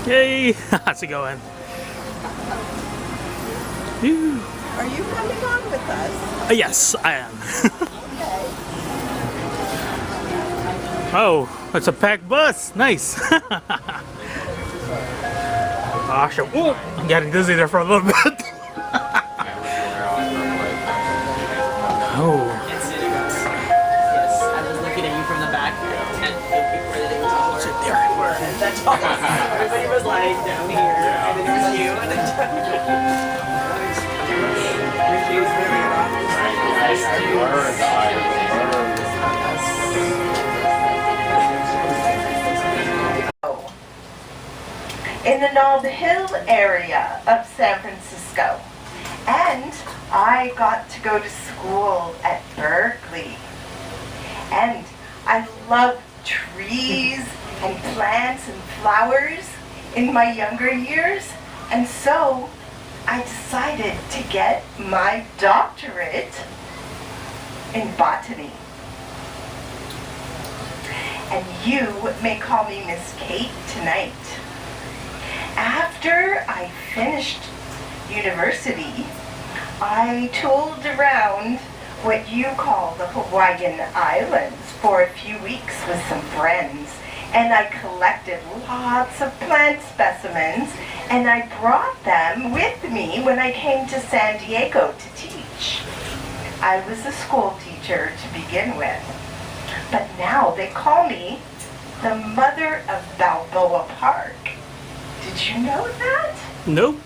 Yay! How's it going? Whew. Are you coming on with us? Yes, I am. Okay. Oh, it's a packed bus. Nice. Gosh, oh, I'm getting dizzy there for a little bit. Oh. Yes, I was looking at you from the back. Before the day was over. Sit there. That's all. Everybody was like down here, and then it was you, and then she was really In the Nob Hill area of San Francisco. And I got to go to school at Berkeley. And I love trees and plants and flowers in my younger years. And so I decided to get my doctorate in botany. And you may call me Miss Kate tonight. After I finished university, I toured around what you call the Hawaiian Islands for a few weeks with some friends. And I collected lots of plant specimens, and I brought them with me when I came to San Diego to teach. I was a school teacher to begin with, but now they call me the mother of Balboa Park. Did you know that? Nope.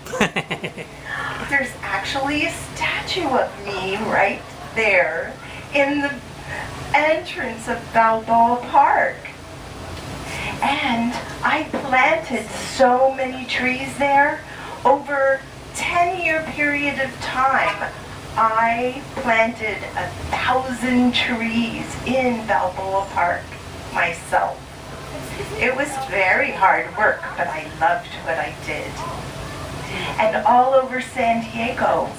There's actually a statue of me right there in the entrance of Balboa Park. And I planted so many trees there. Over a 10-year period of time, I planted 1,000 trees in Balboa Park myself. It was very hard work, but I loved what I did. And all over San Diego,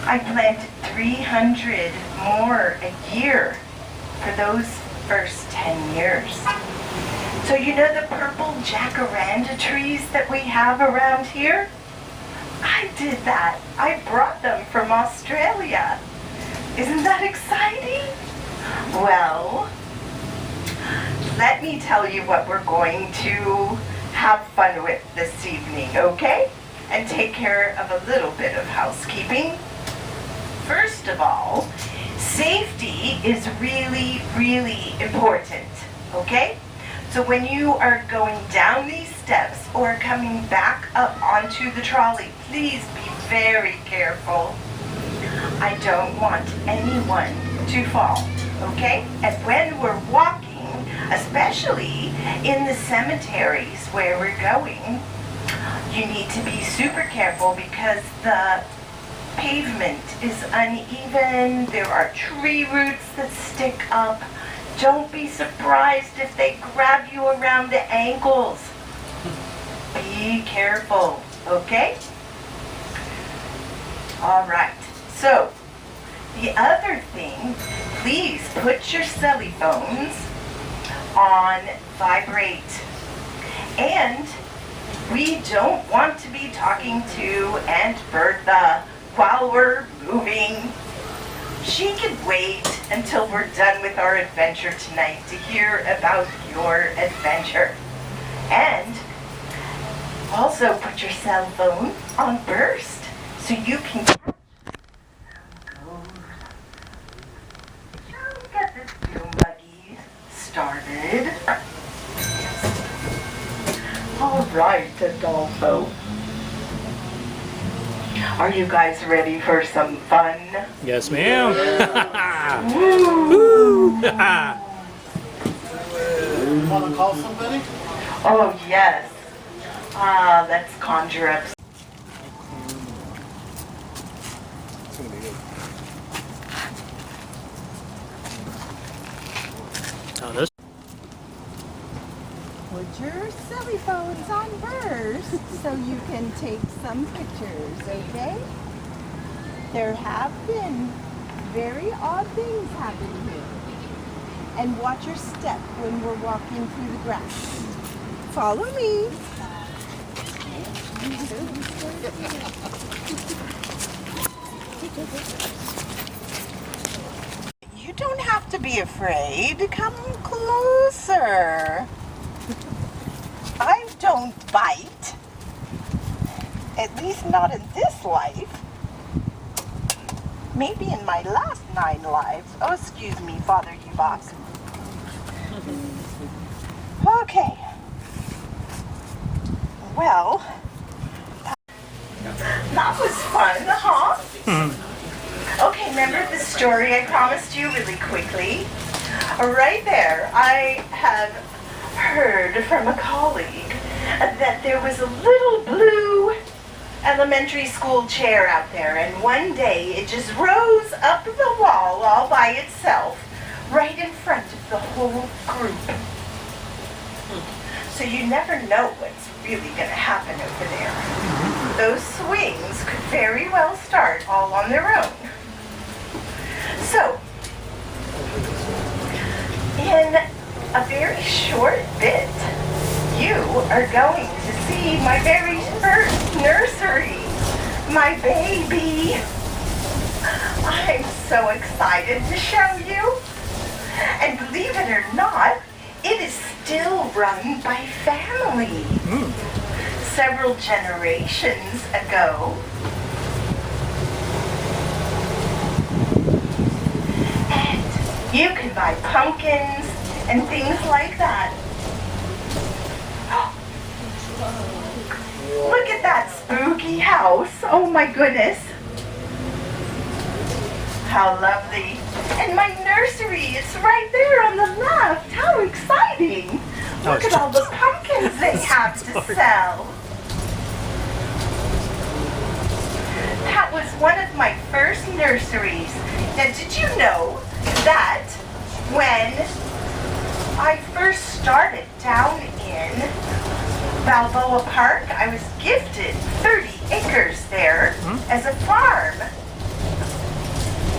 I planted 300 more a year for those first 10 years. So you know the purple jacaranda trees that we have around here? I did that. I brought them from Australia. Isn't that exciting? Well, let me tell you what we're going to have fun with this evening, okay? And take care of a little bit of housekeeping. First of all, safety is really, really important, okay? So when you are going down these steps or coming back up onto the trolley, please be very careful. I don't want anyone to fall, okay? And when we're walking, especially in the cemeteries where we're going, you need to be super careful because the pavement is uneven. There are tree roots that stick up. Don't be surprised if they grab you around the ankles. Be careful, okay? All right, so the other thing, please put your cell phones on vibrate. And we don't want to be talking to Aunt Bertha while we're moving. She could wait until we're done with our adventure tonight to hear about your adventure. And also put your cell phone on burst so you can get this dune buggy started. All right, Adolfo. Are you guys ready for some fun? Yes, ma'am. Woo! Woo! Want to call somebody? Oh, yes. Let's conjure up. Oh, this. Put your cell phones on burst so you can take some pictures, okay? There have been very odd things happen here. And watch your step when we're walking through the grass. Follow me. You don't have to be afraid. Come closer. I don't bite. At least not in this life. Maybe in my last 9 lives. Oh, excuse me, Father Yubak. Okay. Well, that was fun, huh? Okay, remember the story I promised you really quickly? Right there, I have heard from a colleague that there was a little blue elementary school chair out there, and one day it just rose up the wall all by itself right in front of the whole group. So you never know what's really going to happen over there. Those swings could very well start all on their own. So, in a very short bit, you are going to see my very first nursery, my baby. I'm so excited to show you. And believe it or not, it is still run by family. Several generations ago. And you can buy pumpkins and things like that. Look at that spooky house. Oh my goodness. How lovely. And my nursery is right there on the left. How exciting. Look at all the pumpkins they have to sell. That was one of my first nurseries. Now, did you know that when I first started down in Balboa Park, I was gifted 30 acres there as a farm.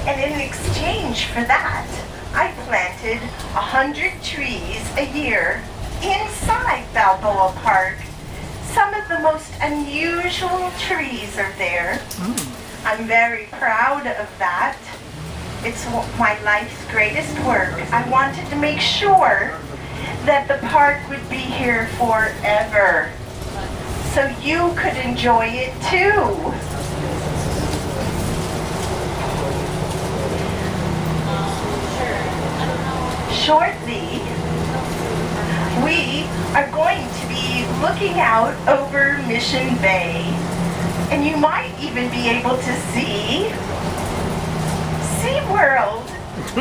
And in exchange for that, I planted 100 trees a year inside Balboa Park. Some of the most unusual trees are there. I'm very proud of that. It's my life's greatest work. I wanted to make sure that the park would be here forever, so you could enjoy it too. Shortly, we are going to be looking out over Mission Bay, and you might even be able to see SeaWorld.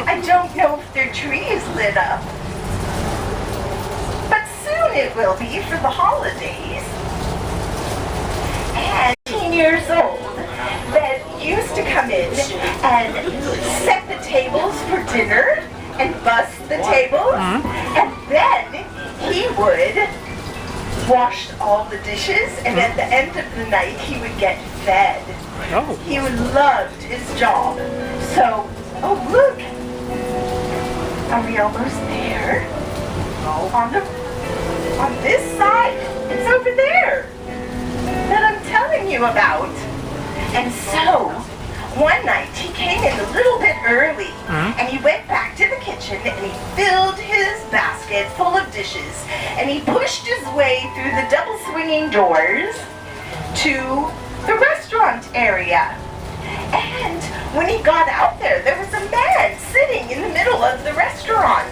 I don't know if their tree is lit up, but soon it will be for the holidays. And 18 years old that used to come in and set the tables for dinner and bust the tables, and then he would wash all the dishes, and at the end of the night he would get fed. He loved his job. So, oh look, are we almost there? On this side, it's over there that I'm telling you about. And so, one night he came in a little bit early, and he went back to the kitchen and he filled his basket full of dishes, and he pushed his way through the double swinging doors to the restaurant area. And when he got out there was a man sitting in the middle of the restaurant,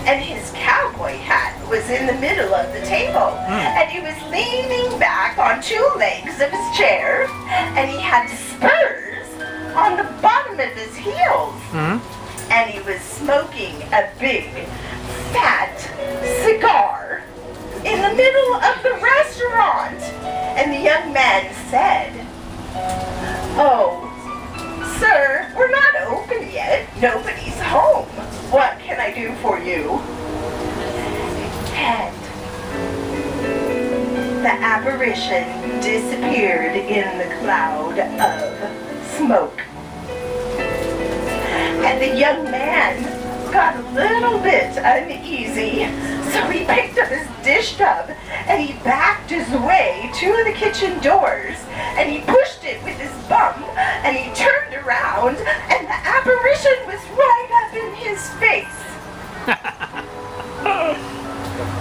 and his cowboy hat was in the middle of the table, and he was leaning back on 2 legs of his chair, and he had spurs on the bottom of his heels, and he was smoking a big fat cigar in the middle of the restaurant. And the young man said, "Oh, sir, we're not open yet. Nobody's home. What can I do for you?" And the apparition disappeared in the cloud of smoke. And the young man got a little bit uneasy, So he picked up his dish tub and he backed his way to the kitchen doors and he pushed it with his bum and he turned around and the apparition was right up in his face.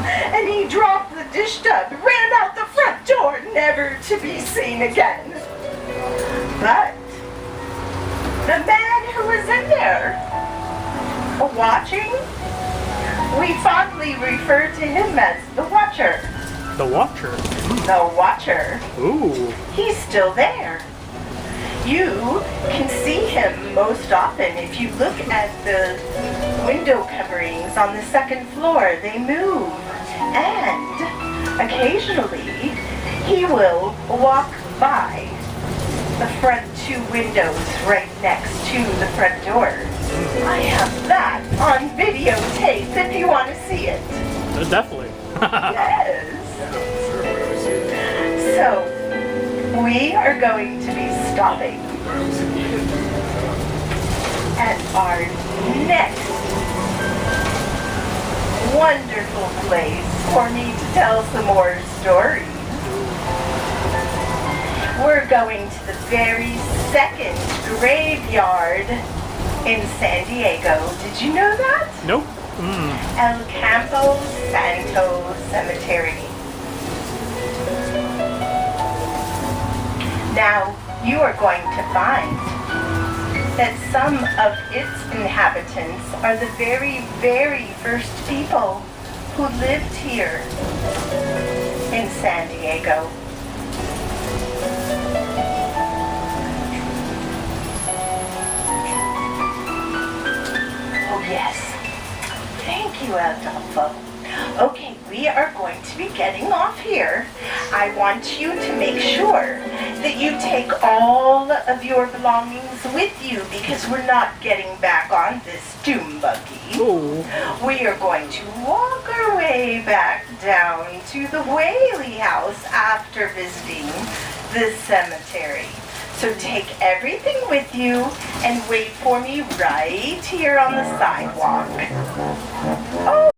And he dropped the dish tub, ran out the front door, never to be seen again. But the man who was in there watching, we fondly refer to him as the Watcher. The Watcher. The Watcher. Ooh. He's still there. You can see him most often if you look at the window coverings on the second floor. They move. And occasionally he will walk by the front two windows right next to the front door. I have that on videotape if you want to see it. Definitely. Yes. So, we are going to be stopping at our next wonderful place for me to tell some more stories. We're going to the very second graveyard in San Diego. Did you know that? Nope. El Campo Santo Cemetery. Now, you are going to find that some of its inhabitants are the very, very first people who lived here in San Diego. Oh yes. Thank you, Adolfo. Okay, we are going to be getting off here. I want you to make sure that you take all of your belongings with you because we're not getting back on this doom buggy. Ooh. We are going to walk our way back down to the Whaley House after visiting the cemetery. So take everything with you and wait for me right here on the sidewalk. Oh.